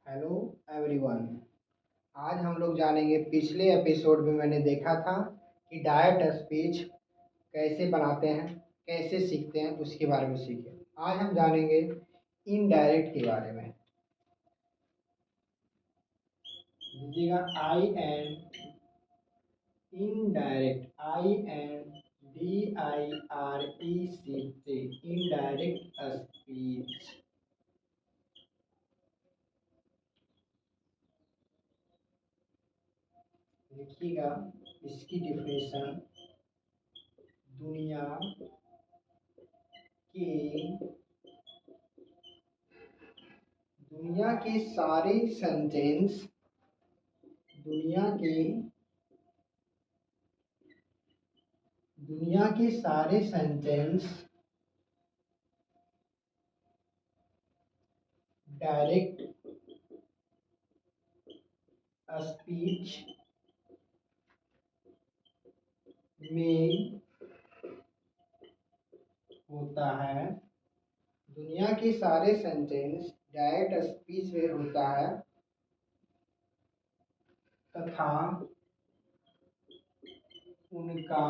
Hello everyone. आज हम लोग जानेंगे, पिछले एपिसोड में मैंने देखा था कि डायरेक्ट स्पीच कैसे बनाते हैं, कैसे सीखते हैं, उसके बारे में सीखे। आज हम जानेंगे इनडायरेक्ट के बारे में। लीजिएगा INDIRECT इनडायरेक्ट स्पीच। लिखिएगा इसकी डिफिनेशन। दुनिया के दुनिया के सारे सेंटेंस दुनिया के सारे सेंटेंस डायरेक्ट स्पीच में होता है। दुनिया के सारे सेंटेंस डायरेक्ट स्पीच में होता है तथा उनका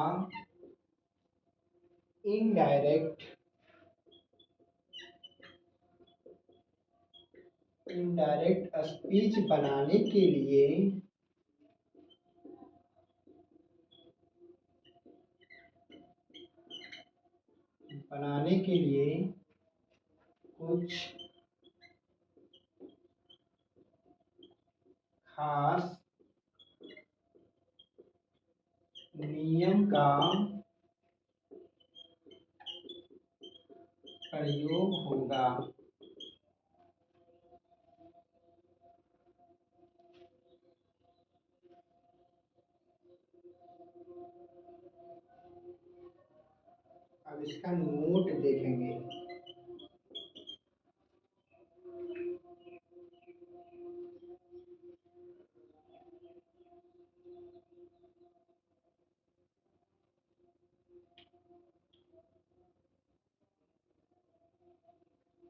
इनडायरेक्ट स्पीच बनाने के लिए कुछ खास नियम का प्रयोग होगा। अब इसका नोट देखेंगे।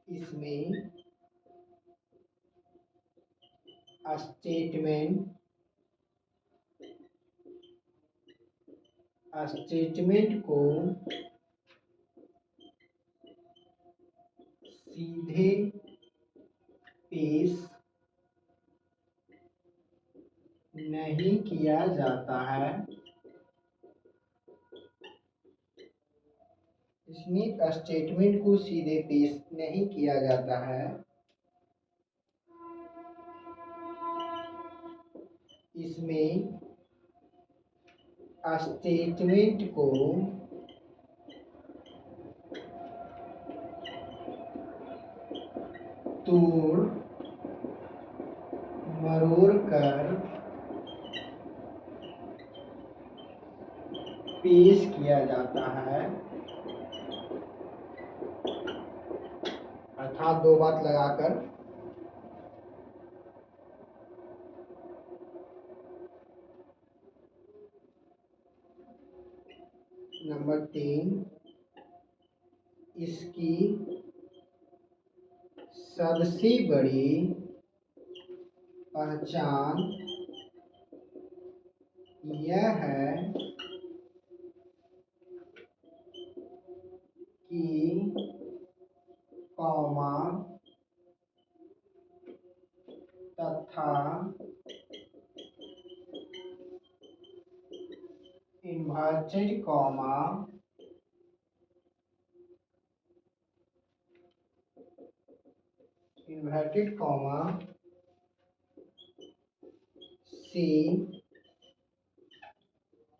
इसमें स्टेटमेंट को सीधे पेश नहीं किया जाता है। इसमें स्टेटमेंट को सीधे पेश नहीं किया जाता है। इसमें स्टेटमेंट को तोड़ मरोड़ कर पेश किया जाता है। अर्थात दो बात लगाकर नंबर 3, इसकी सबसे बड़ी पहचान यह है कि कॉमा तथा इन्वर्टेड कॉमा से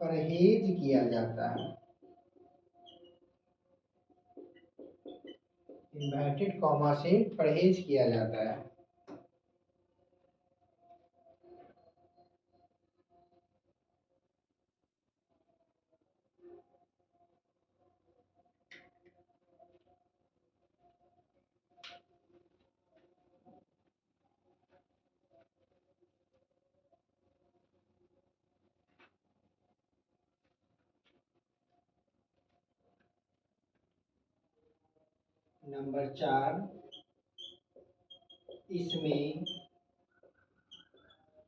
परहेज किया जाता है। इन्वर्टेड कॉमा से परहेज किया जाता है। नंबर 4, इसमें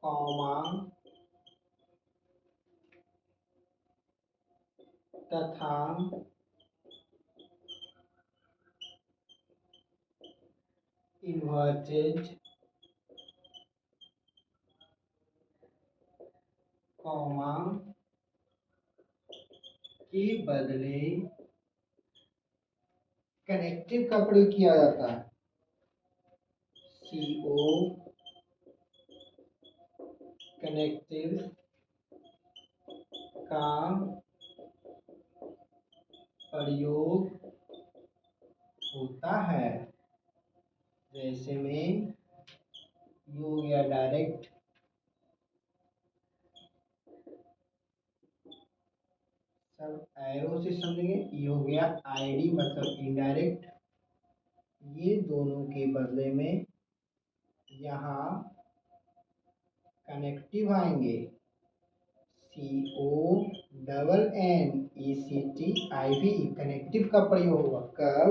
कॉमा तथा इन्वर्टेड कॉमा के बदले कनेक्टिव का प्रयोग किया जाता है। CO कनेक्टिव का प्रयोग होता है। जैसे में ये हो गया डायरेक्ट, सब एरो से समझेंगे। ये हो गया आईडी मतलब इनडायरेक्ट। ये दोनों के बदले में यहाँ कनेक्टिव आएंगे। CONNECTIV कनेक्टिव का प्रयोग होगा कब?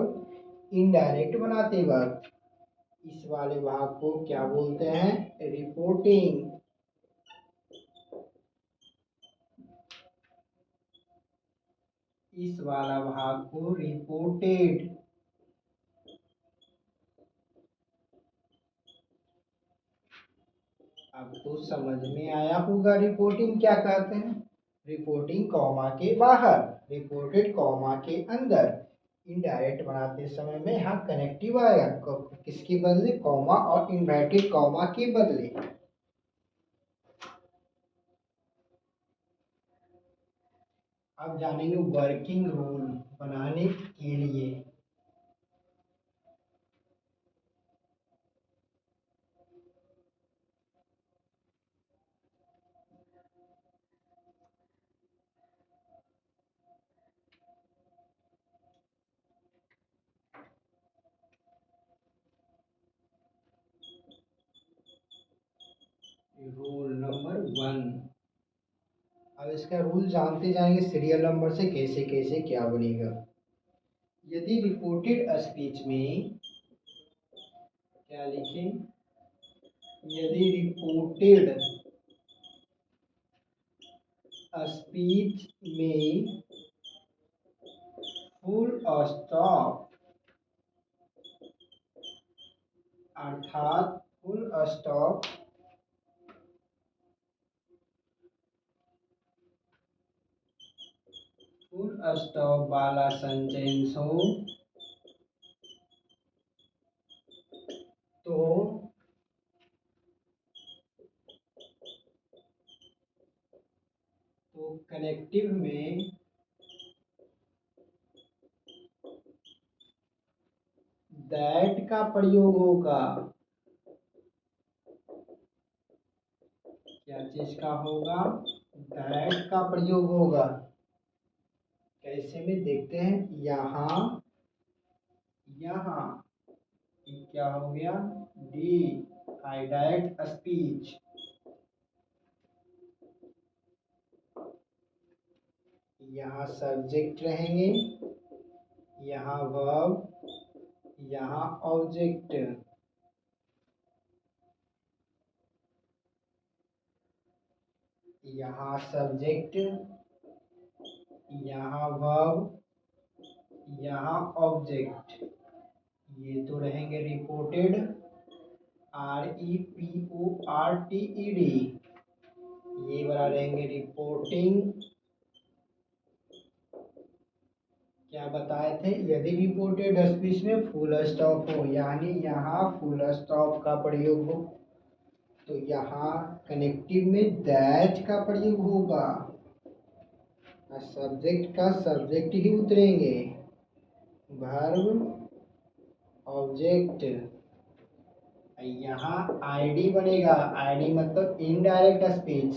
इनडायरेक्ट बनाते वक्त। इस वाले भाग को क्या बोलते हैं? रिपोर्टिंग। इस वाला भाग को रिपोर्टेड। अब तो समझ में आया होगा रिपोर्टिंग क्या कहते हैं। रिपोर्टिंग कॉमा के बाहर, रिपोर्टेड कॉमा के अंदर। इनडायरेक्ट बनाते समय में यहाँ कनेक्टिव आएगा किसके बदले? कॉमा और इन्वर्टेड कॉमा के बदले। अब जानेंगे वर्किंग रूल बनाने के लिए। Rule number 1। अब इसका रूल जानते जाएंगे सीरियल नंबर से कैसे कैसे क्या बनेगा। यदि रिपोर्टेड स्पीच में क्या लिखें? यदि रिपोर्टेड स्पीच में फुल स्टॉप अर्थात फुल स्टॉप वाला सेंटेंस हो तो कनेक्टिव में दैट का प्रयोग होगा। क्या चीज का होगा? दैट का प्रयोग होगा। कैसे में देखते हैं। यहाँ क्या हो गया? D direct speech. यहाँ सब्जेक्ट रहेंगे, यहाँ वर्ब, यहाँ ऑब्जेक्ट। यहाँ सब्जेक्ट, यहाँ वर्ब, यहाँ ऑब्जेक्ट। ये तो रहेंगे रिपोर्टेड, REPORTED। ये वाला रहेंगे रिपोर्टिंग। क्या बताए थे? यदि रिपोर्टेड स्पीच में फुल स्टॉप हो, यानी यहाँ फुल स्टॉप का प्रयोग हो, तो यहाँ कनेक्टिव में दैट का प्रयोग होगा। सब्जेक्ट का सब्जेक्ट ही उतरेंगे, वर्ब, ऑब्जेक्ट। यहाँ आईडी बनेगा, आईडी मतलब इनडायरेक्ट स्पीच।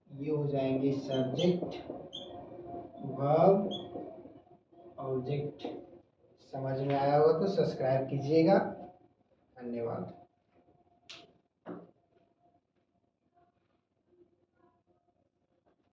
ये हो जाएंगे सब्जेक्ट, वर्ब, ऑब्जेक्ट। समझ में आया होगा तो सब्सक्राइब कीजिएगा। धन्यवाद।